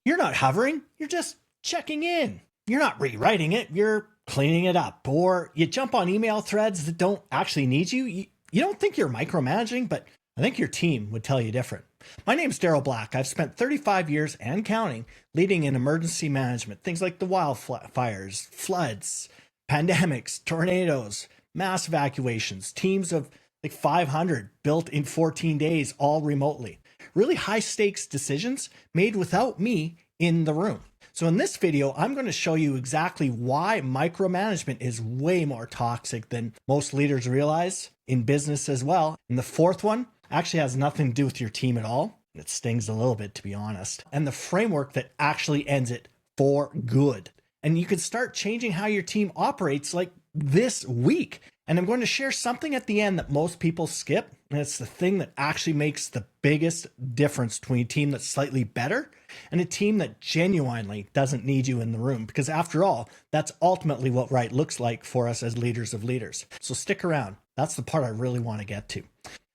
You're not hovering, you're just checking in. You're not rewriting it, you're cleaning it up. Or you jump on email threads that don't actually need you. You don't think you're micromanaging, but I think your team would tell you different. My name's Daryl Black. I've spent 35 years and counting leading in emergency management, things like the wildfires, floods, pandemics, tornadoes, mass evacuations, teams of like 500 built in 14 days, all remotely. Really high stakes decisions made without me in the room. So in this video, I'm going to show you exactly why micromanagement is way more toxic than most leaders realize in business as well. And the fourth one actually has nothing to do with your team at all. It stings a little bit, to be honest. And the framework that actually ends it for good. And you can start changing how your team operates like this week. And I'm going to share something at the end that most people skip. And it's the thing that actually makes the biggest difference between a team that's slightly better and a team that genuinely doesn't need you in the room. Because after all, that's ultimately what right looks like for us as leaders of leaders. So stick around. That's the part I really want to get to.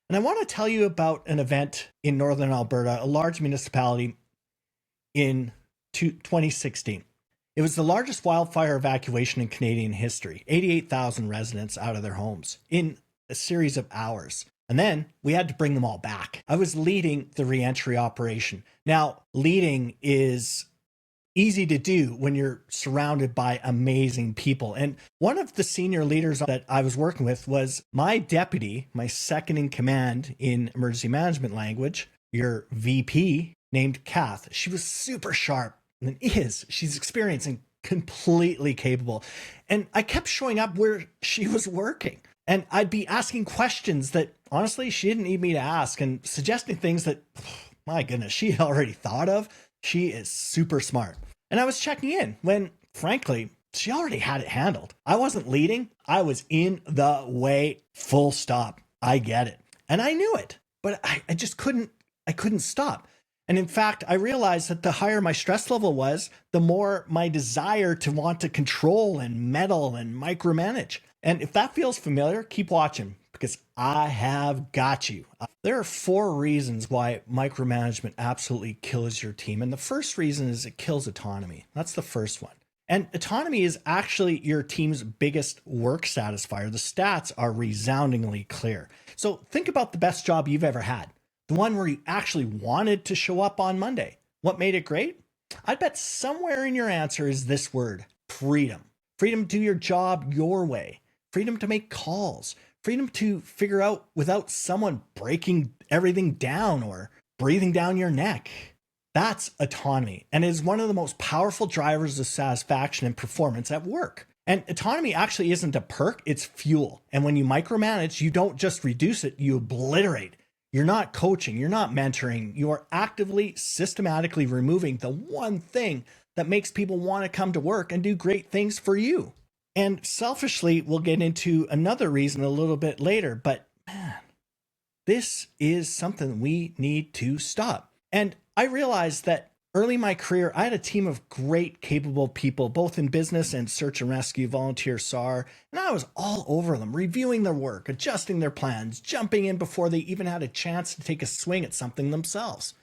And I want to tell you about an event in Northern Alberta, a large municipality in 2016. It was the largest wildfire evacuation in Canadian history, 88,000 residents out of their homes in a series of hours. And then we had to bring them all back. I was leading the reentry operation. Now, leading is easy to do when you're surrounded by amazing people. And one of the senior leaders that I was working with was my deputy, my second in command in emergency management language, your VP, named Kath. She was super sharp. And she's experienced and completely capable. And I kept showing up where she was working. And I'd be asking questions that honestly, she didn't need me to ask and suggesting things that, my goodness, she had already thought of. She is super smart. And I was checking in when, frankly, she already had it handled. I wasn't leading. I was in the way, full stop. I get it. And I knew it, but I just couldn't stop. And in fact, I realized that the higher my stress level was, the more my desire to want to control and meddle and micromanage. And if that feels familiar, keep watching because I have got you. There are 4 reasons why micromanagement absolutely kills your team. And the first reason is it kills autonomy. That's the first one. And autonomy is actually your team's biggest work satisfier. The stats are resoundingly clear. So think about the best job you've ever had. The one where you actually wanted to show up on Monday. What made it great? I bet somewhere in your answer is this word, freedom. Freedom to do your job your way. Freedom to make calls. Freedom to figure out without someone breaking everything down or breathing down your neck. That's autonomy, and it is one of the most powerful drivers of satisfaction and performance at work. And autonomy actually isn't a perk, it's fuel. And when you micromanage, you don't just reduce it, you obliterate. You're not coaching, you're not mentoring, you are actively, systematically removing the one thing that makes people want to come to work and do great things for you. And selfishly, we'll get into another reason a little bit later, but man, this is something we need to stop. And I realized that early in my career, I had a team of great, capable people, both in business and search and rescue, volunteer SAR, and I was all over them, reviewing their work, adjusting their plans, jumping in before they even had a chance to take a swing at something themselves.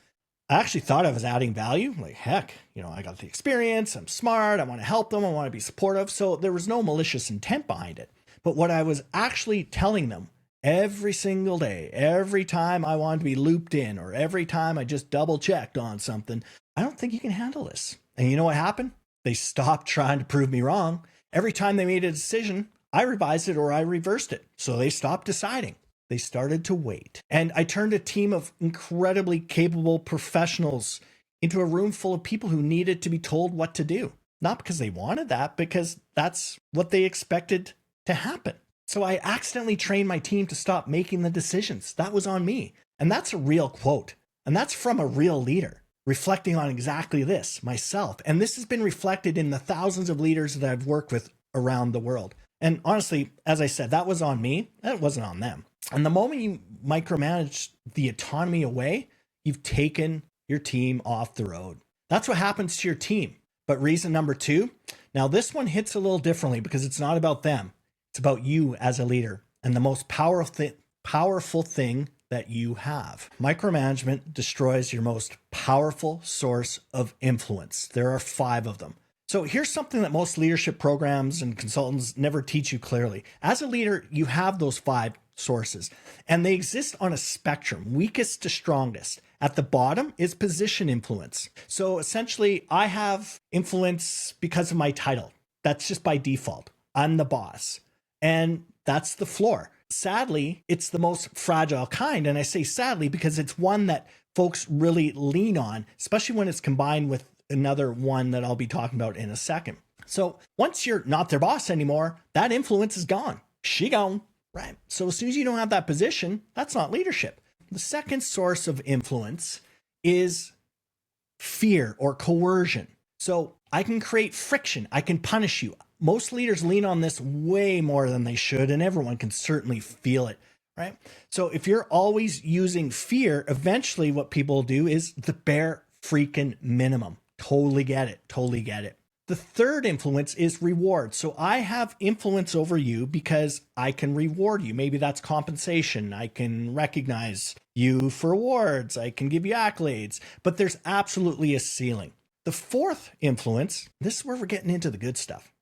I actually thought I was adding value. Like, heck, I got the experience, I'm smart, I want to help them, I want to be supportive, so there was no malicious intent behind it. But what I was actually telling them every single day, every time I wanted to be looped in, or every time I just double checked on something, I don't think you can handle this. And you know what happened? They stopped trying to prove me wrong. Every time they made a decision, I revised it or I reversed it. So they stopped deciding. They started to wait. And I turned a team of incredibly capable professionals into a room full of people who needed to be told what to do. Not because they wanted that, because that's what they expected to happen. So I accidentally trained my team to stop making the decisions. That was on me. And that's a real quote. And that's from a real leader reflecting on exactly this myself. And this has been reflected in the thousands of leaders that I've worked with around the world. And honestly, as I said, that was on me. That wasn't on them. And the moment you micromanage the autonomy away, you've taken your team off the road. That's what happens to your team. But reason number 2, now this one hits a little differently because it's not about them. It's about you as a leader. And the most powerful thing that you have. Micromanagement destroys your most powerful source of influence. There are 5 of them. So here's something that most leadership programs and consultants never teach you clearly. As a leader, you have those 5 sources, and they exist on a spectrum, weakest to strongest. At the bottom is position influence. So essentially, I have influence because of my title. That's just by default. I'm the boss, and that's the floor. Sadly, it's the most fragile kind, and I say sadly because it's one that folks really lean on, especially when it's combined with another one that I'll be talking about in a second. So once you're not their boss anymore, that influence is gone. She gone, right? So as soon as you don't have that position, that's not leadership. The second source of influence is fear or coercion. So I can create friction. I can punish you. Most leaders lean on this way more than they should, and everyone can certainly feel it, right? So if you're always using fear, eventually what people do is the bare freaking minimum. Totally get it. Totally get it. The third influence is reward. So I have influence over you because I can reward you. Maybe that's compensation. I can recognize you for awards. I can give you accolades, but there's absolutely a ceiling. The fourth influence, this is where we're getting into the good stuff.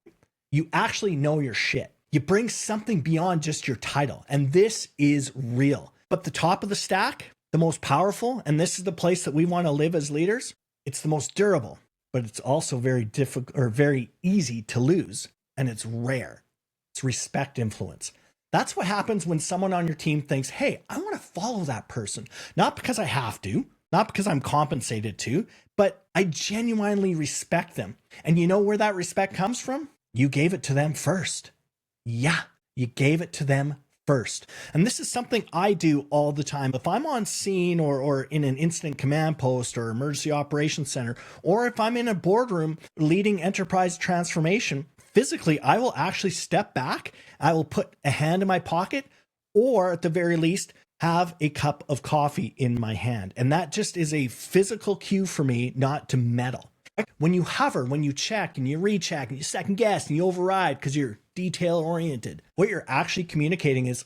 You actually know your shit. You bring something beyond just your title, and this is real. But the top of the stack, the most powerful, and this is the place that we want to live as leaders, it's the most durable, but it's also very difficult or very easy to lose, and it's rare. It's respect influence. That's what happens when someone on your team thinks, hey, I want to follow that person, not because I have to, not because I'm compensated to, but I genuinely respect them. And you know where that respect comes from? You gave it to them first. Yeah, you gave it to them first. And this is something I do all the time. If I'm on scene or in an incident command post or emergency operations center, or if I'm in a boardroom leading enterprise transformation, physically, I will actually step back. I will put a hand in my pocket, or at the very least, have a cup of coffee in my hand. And that just is a physical cue for me not to meddle. When you hover, when you check and you recheck and you second guess and you override because you're detail oriented, what you're actually communicating is,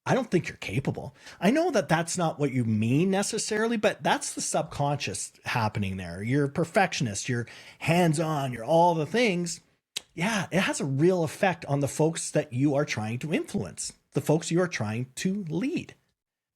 I don't think you're capable. I know that that's not what you mean necessarily, but that's the subconscious happening there. You're a perfectionist, you're hands-on, you're all the things. Yeah, it has a real effect on the folks that you are trying to influence, the folks you are trying to lead.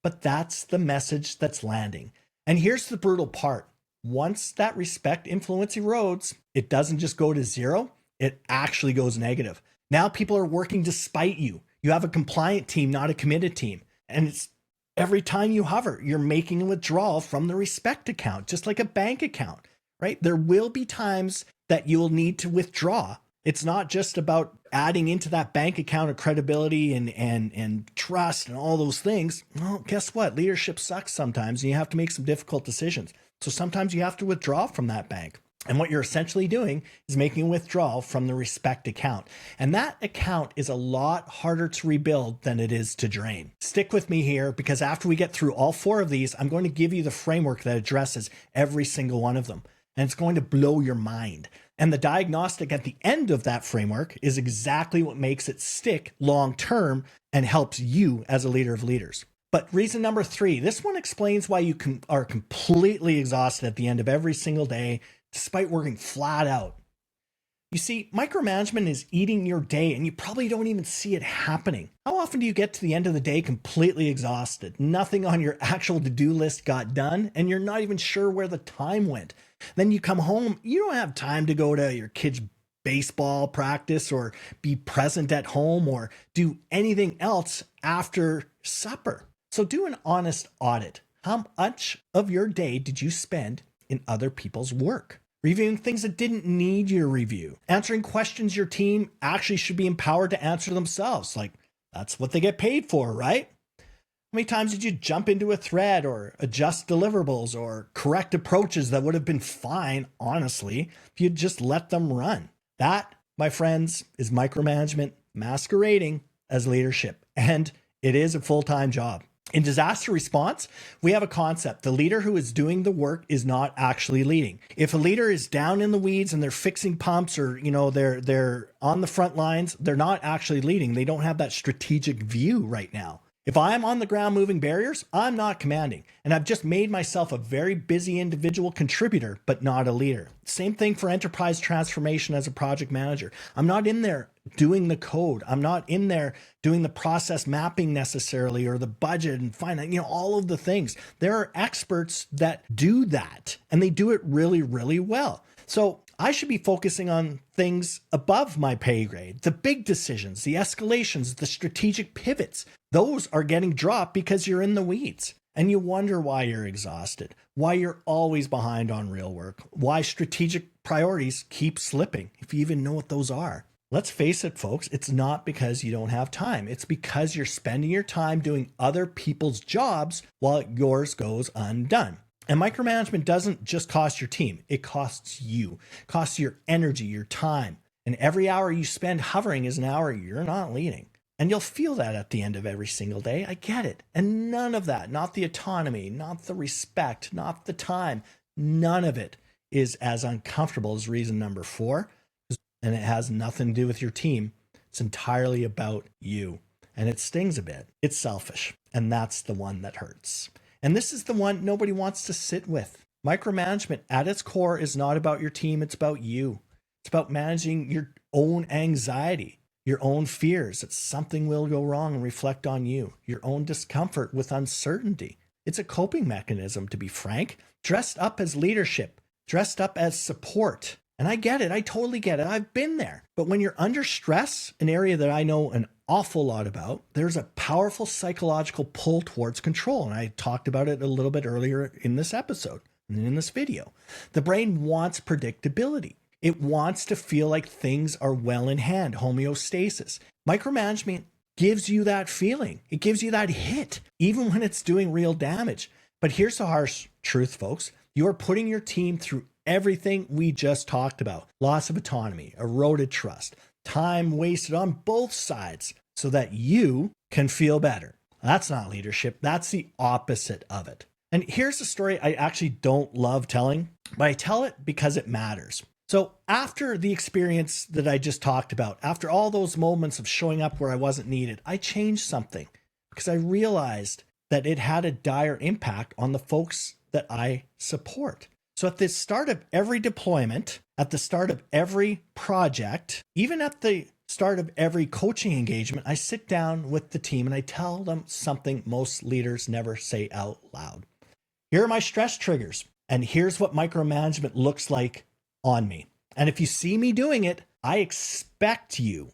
But that's the message that's landing. And here's the brutal part. Once that respect influence erodes, it doesn't just go to zero, it actually goes negative. Now people are working despite you. You have a compliant team, not a committed team. And it's every time you hover, you're making a withdrawal from the respect account, just like a bank account, right? There will be times that you'll need to withdraw. It's not just about adding into that bank account of credibility and trust and all those things. Well, guess what? Leadership sucks sometimes, and you have to make some difficult decisions. So sometimes you have to withdraw from that bank. And what you're essentially doing is making a withdrawal from the respect account. And that account is a lot harder to rebuild than it is to drain. Stick with me here, because after we get through all 4 of these, I'm going to give you the framework that addresses every single one of them. And it's going to blow your mind. And the diagnostic at the end of that framework is exactly what makes it stick long term and helps you as a leader of leaders. But reason number 3, this one explains why you are completely exhausted at the end of every single day, despite working flat out. You see, micromanagement is eating your day, and you probably don't even see it happening. How often do you get to the end of the day completely exhausted? Nothing on your actual to-do list got done, and you're not even sure where the time went. Then you come home, you don't have time to go to your kid's baseball practice or be present at home or do anything else after supper. So do an honest audit. How much of your day did you spend in other people's work? Reviewing things that didn't need you to review. Answering questions your team actually should be empowered to answer themselves. Like, that's what they get paid for, right? How many times did you jump into a thread or adjust deliverables or correct approaches that would have been fine, honestly, if you'd just let them run? That, my friends, is micromanagement masquerading as leadership. And it is a full-time job. In disaster response, we have a concept. The leader who is doing the work is not actually leading. If a leader is down in the weeds and they're fixing pumps or, they're on the front lines, they're not actually leading. They don't have that strategic view right now. If I'm on the ground moving barriers, I'm not commanding. And I've just made myself a very busy individual contributor, but not a leader. Same thing for enterprise transformation as a project manager. I'm not in there doing the code. I'm not in there doing the process mapping necessarily, or the budget and finance, all of the things. There are experts that do that, and they do it really, really well. So I should be focusing on things above my pay grade, the big decisions, the escalations, the strategic pivots. Those are getting dropped because you're in the weeds, and you wonder why you're exhausted, why you're always behind on real work, why strategic priorities keep slipping, if you even know what those are. Let's face it, folks, it's not because you don't have time. It's because you're spending your time doing other people's jobs while yours goes undone. And micromanagement doesn't just cost your team. It costs you. It costs your energy, your time. And every hour you spend hovering is an hour you're not leading. And you'll feel that at the end of every single day. I get it. And none of that, not the autonomy, not the respect, not the time, none of it is as uncomfortable as reason number 4. And it has nothing to do with your team. It's entirely about you. And it stings a bit. It's selfish. And that's the one that hurts. And this is the one nobody wants to sit with. Micromanagement at its core is not about your team. It's about you. It's about managing your own anxiety, your own fears that something will go wrong and reflect on you, your own discomfort with uncertainty. It's a coping mechanism, to be frank, dressed up as leadership, dressed up as support. And I get it. I totally get it. I've been there. But when you're under stress, an area that I know an awful lot about, there's a powerful psychological pull towards control. And I talked about it a little bit earlier in this episode and in this video. The brain wants predictability. It wants to feel like things are well in hand, homeostasis. Micromanagement gives you that feeling. It gives you that hit, even when it's doing real damage. But here's the harsh truth, folks. You are putting your team through everything we just talked about. Loss of autonomy, eroded trust, time wasted on both sides so that you can feel better. That's not leadership. That's the opposite of it. And here's a story I actually don't love telling, but I tell it because it matters. So after the experience that I just talked about, after all those moments of showing up where I wasn't needed, I changed something because I realized that it had a dire impact on the folks that I support. So at the start of every deployment, at the start of every project, even at the start of every coaching engagement, I sit down with the team and I tell them something most leaders never say out loud. Here are my stress triggers, and here's what micromanagement looks like on me. And if you see me doing it, I expect you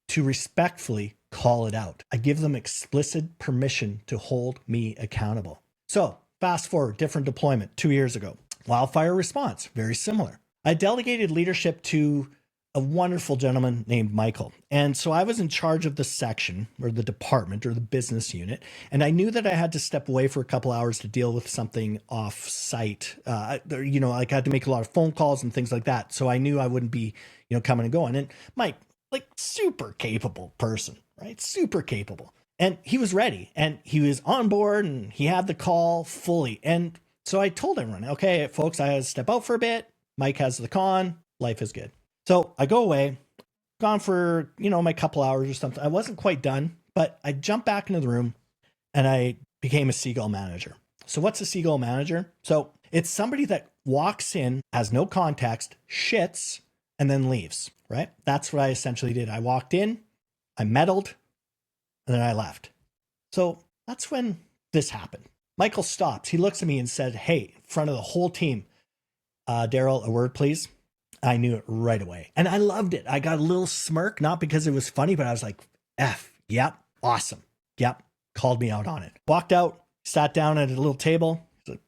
to respectfully call it out. I give them explicit permission to hold me accountable. So fast forward, different deployment 2 years ago. Wildfire response, very similar. I delegated leadership to a wonderful gentleman named Michael. And so I was in charge of the section or the department or the business unit. And I knew that I had to step away for a couple hours to deal with something off site. I had to make a lot of phone calls and things like that. So I knew I wouldn't be, coming and going. And Mike, super capable person, right? Super capable. And he was ready and he was on board and he had the call fully. And so I told everyone, okay, folks, I had to step out for a bit. Mike has the con. Life is good. So I go away, gone for, my couple hours or something. I wasn't quite done, but I jumped back into the room and I became a seagull manager. So what's a seagull manager? So it's somebody that walks in, has no context, shits, and then leaves, right? That's what I essentially did. I walked in, I meddled, and then I left. So that's when this happened. Michael stops. He looks at me and said, hey, in front of the whole team, Daryl, a word, please. I knew it right away. And I loved it. I got a little smirk, not because it was funny, but I was like, yep, awesome. Yep, called me out on it. Walked out, sat down at a little table. Said,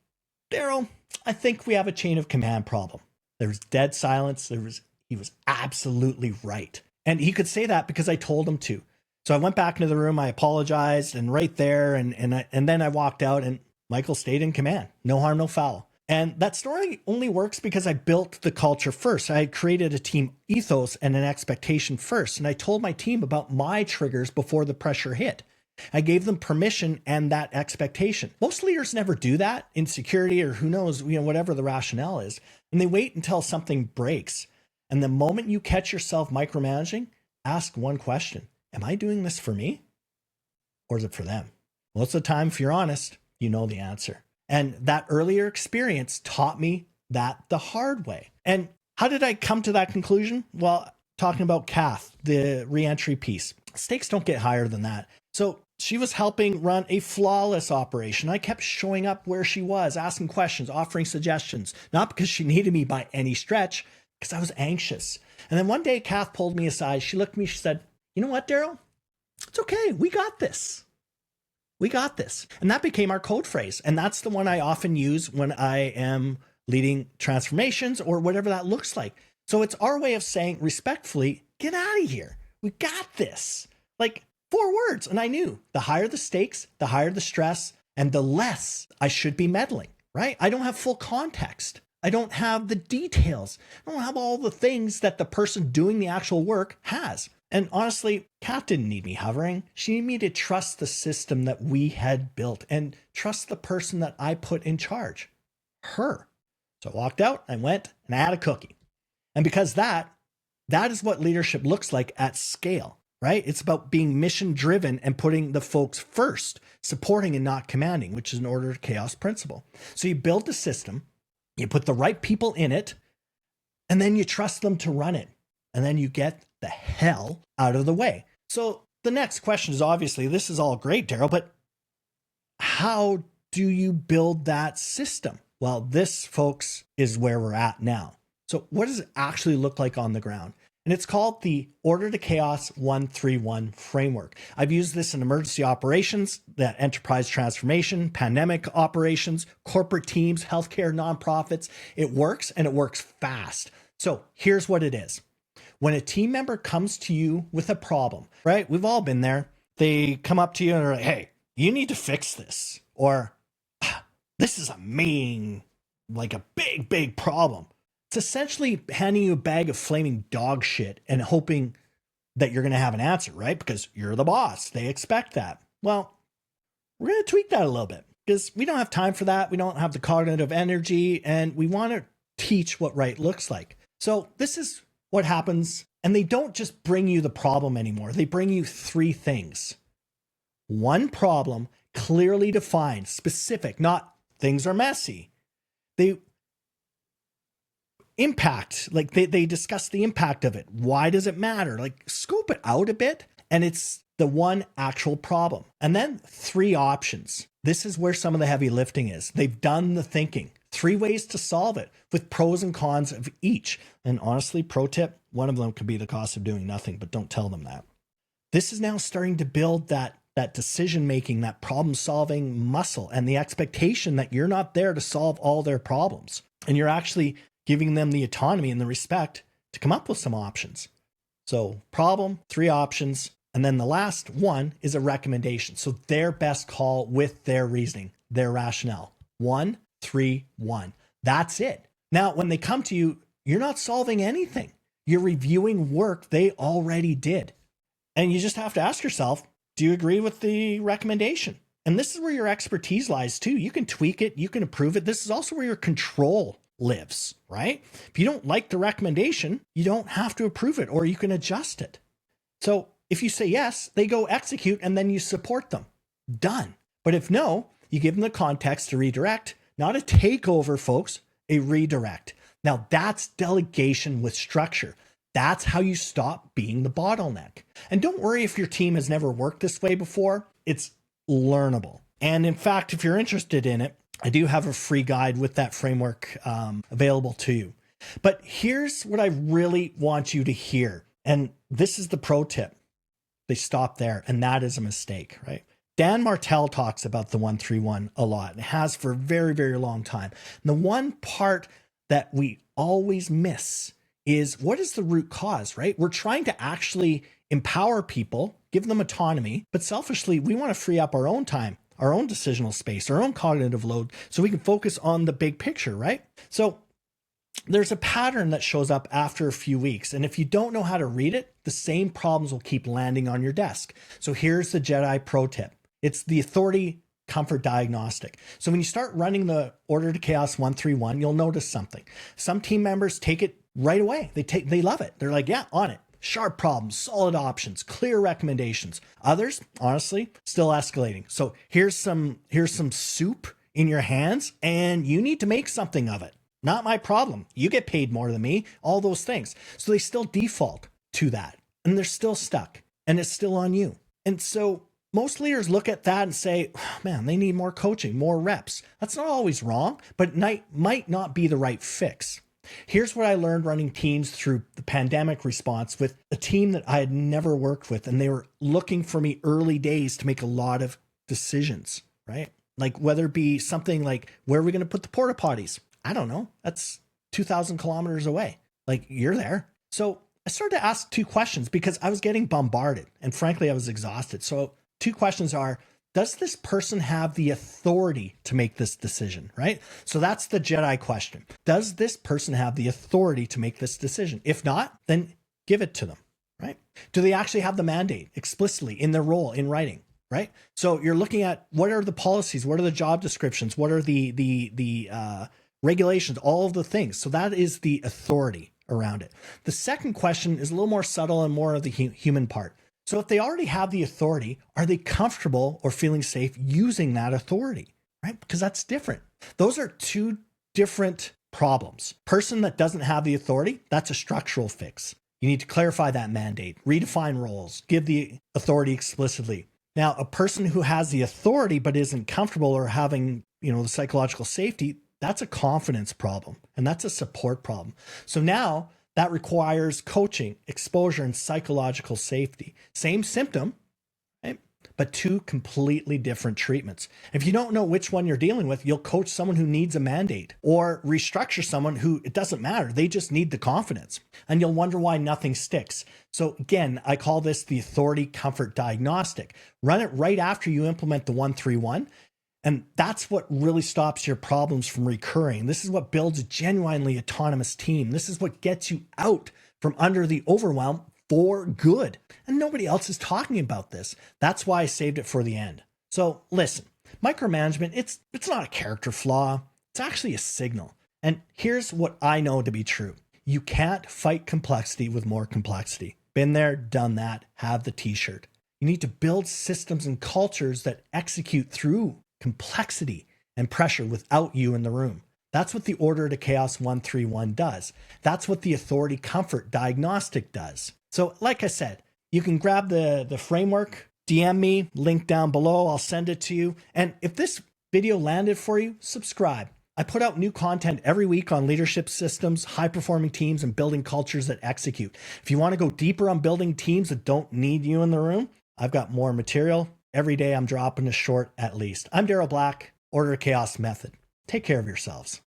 Daryl, I think we have a chain of command problem. There was dead silence. He was absolutely right. And he could say that because I told him to. So I went back into the room, I apologized, and right there, and then I walked out, and Michael stayed in command. No harm, no foul. And that story only works because I built the culture first. I had created a team ethos and an expectation first. And I told my team about my triggers before the pressure hit. I gave them permission and that expectation. Most leaders never do that, insecurity or who knows, whatever the rationale is. And they wait until something breaks. And the moment you catch yourself micromanaging, ask one question. Am I doing this for me? or is it for them? Most of the time, if you're honest, you know the answer. And that earlier experience taught me that the hard way. And how did I come to that conclusion? Well, talking about Kath, the reentry piece, stakes don't get higher than that. So she was helping run a flawless operation. I kept showing up where she was, asking questions, offering suggestions, not because she needed me by any stretch, because I was anxious. And then one day, Kath pulled me aside. She looked at me, she said, "You know what, Daryl? It's okay. We got this. We got this." And that became our code phrase. And that's the one I often use when I am leading transformations or whatever that looks like. So it's our way of saying respectfully, get out of here. We got this. Like 4 words. And I knew the higher the stakes, the higher the stress, and the less I should be meddling, right? I don't have full context. I don't have the details. I don't have all the things that the person doing the actual work has. And honestly, Kat didn't need me hovering. She needed me to trust the system that we had built and trust the person that I put in charge, her. So I walked out, I went, and I had a cookie. And because that is what leadership looks like at scale, right? It's about being mission driven and putting the folks first, supporting and not commanding, which is an order to chaos principle. So you build the system, you put the right people in it, and then you trust them to run it. And then you get the hell out of the way. So the next question is obviously, this is all great, Daryl, but how do you build that system? Well, this, folks, is where we're at now. So what does it actually look like on the ground? And it's called the Order to Chaos 131 framework. I've used this in emergency operations, that enterprise transformation, pandemic operations, corporate teams, healthcare, nonprofits. It works, and it works fast. So here's what it is. When a team member comes to you with a problem, right? We've all been there. They come up to you and are like, "Hey, you need to fix this." Or, "This is a big problem." It's essentially handing you a bag of flaming dog shit and hoping that you're going to have an answer, right? Because you're the boss. They expect that. Well, we're going to tweak that a little bit because we don't have time for that. We don't have the cognitive energy, and we want to teach what right looks like. So this is what happens. And they don't just bring you the problem anymore. They bring you 3 things. One problem, clearly defined, specific, not things are messy. They impact, like they discuss the impact of it. Why does it matter? Like scope it out a bit. And it's the one actual problem. And then 3 options. This is where some of the heavy lifting is. They've done the thinking. 3 ways to solve it with pros and cons of each. And honestly, pro tip, one of them could be the cost of doing nothing, but don't tell them that. This is now starting to build that decision-making, that problem-solving muscle, and the expectation that you're not there to solve all their problems. And you're actually giving them the autonomy and the respect to come up with some options. So problem, 3 options. And then the last one is a recommendation. So their best call with their reasoning, their rationale. 1, 3, 1. That's it. Now, when they come to you, you're not solving anything. You're reviewing work they already did. And you just have to ask yourself, do you agree with the recommendation? And this is where your expertise lies too. You can tweak it, you can improve it. This is also where your control lives, right? If you don't like the recommendation, you don't have to approve it, or you can adjust it. So if you say yes, they go execute and then you support them. Done. But if no, you give them the context to redirect, not a takeover, folks, a redirect. Now that's delegation with structure. That's how you stop being the bottleneck. And don't worry if your team has never worked this way before. It's learnable. And in fact, if you're interested in it, I do have a free guide with that framework available to you. But here's what I really want you to hear. And this is the pro tip. They stop there, and that is a mistake, right? Dan Martell talks about the 131 a lot and has for a very, very long time. And the one part that we always miss is, what is the root cause, right? We're trying to actually empower people, give them autonomy, but selfishly, we want to free up our own time, our own decisional space, our own cognitive load, so we can focus on the big picture, right? So there's a pattern that shows up after a few weeks. And if you don't know how to read it, the same problems will keep landing on your desk. So here's the Jedi pro tip. It's the authority comfort diagnostic. So when you start running the Order to Chaos 131, you'll notice something. Some team members take it right away. They love it. They're like, yeah, on it. sharp problems, solid options, clear recommendations. Others, honestly, still escalating. So here's some soup in your hands and you need to make something of it. Not my problem. You get paid more than me, all those things. So they still default to that and they're still stuck and it's still on you. And so most leaders look at that and say, oh, man, they need more coaching, more reps. That's not always wrong, but it might not be the right fix. Here's what I learned running teams through the pandemic response with a team that I had never worked with. And they were looking for me early days to make a lot of decisions, right? Like whether it be something like, where are we going to put the porta potties? I don't know. That's 2,000 kilometers away. Like you're there. So I started to ask two questions because I was getting bombarded and frankly, I was exhausted. So two questions are, does this person have the authority to make this decision, right? So that's the Jedi question. Does this person have the authority to make this decision? If not, then give it to them, right? Do they actually have the mandate explicitly in their role in writing, right? So you're looking at what are the policies? What are the job descriptions? What are the regulations? All of the things. So that is the authority around it. The second question is a little more subtle and more of the human part. So if they already have the authority, are they comfortable or feeling safe using that authority, right? Because that's different. Those are two different problems. Person that doesn't have the authority, that's a structural fix. You need to clarify that mandate, redefine roles, give the authority explicitly. Now, a person who has the authority but isn't comfortable or having, the psychological safety, that's a confidence problem and that's a support problem. So now that requires coaching, exposure, and psychological safety. Same symptom, right? But two completely different treatments. If you don't know which one you're dealing with, you'll coach someone who needs a mandate or restructure someone who it doesn't matter. They just need the confidence and you'll wonder why nothing sticks. So again, I call this the authority comfort diagnostic. Run it right after you implement the 131. And that's what really stops your problems from recurring. This is what builds a genuinely autonomous team. This is what gets you out from under the overwhelm for good. And nobody else is talking about this. That's why I saved it for the end. So listen, micromanagement, it's not a character flaw. It's actually a signal. And here's what I know to be true. You can't fight complexity with more complexity. Been there, done that, have the t-shirt. You need to build systems and cultures that execute through complexity and pressure without you in the room. That's what the Order to Chaos 131 does. That's what the Authority Comfort Diagnostic does. So like I said, you can grab the framework, DM me, link down below, I'll send it to you. And if this video landed for you, subscribe. I put out new content every week on leadership systems, high-performing teams, and building cultures that execute. If you want to go deeper on building teams that don't need you in the room, I've got more material. Every day I'm dropping a short at least. I'm Daryl Black, Order of Chaos Method. Take care of yourselves.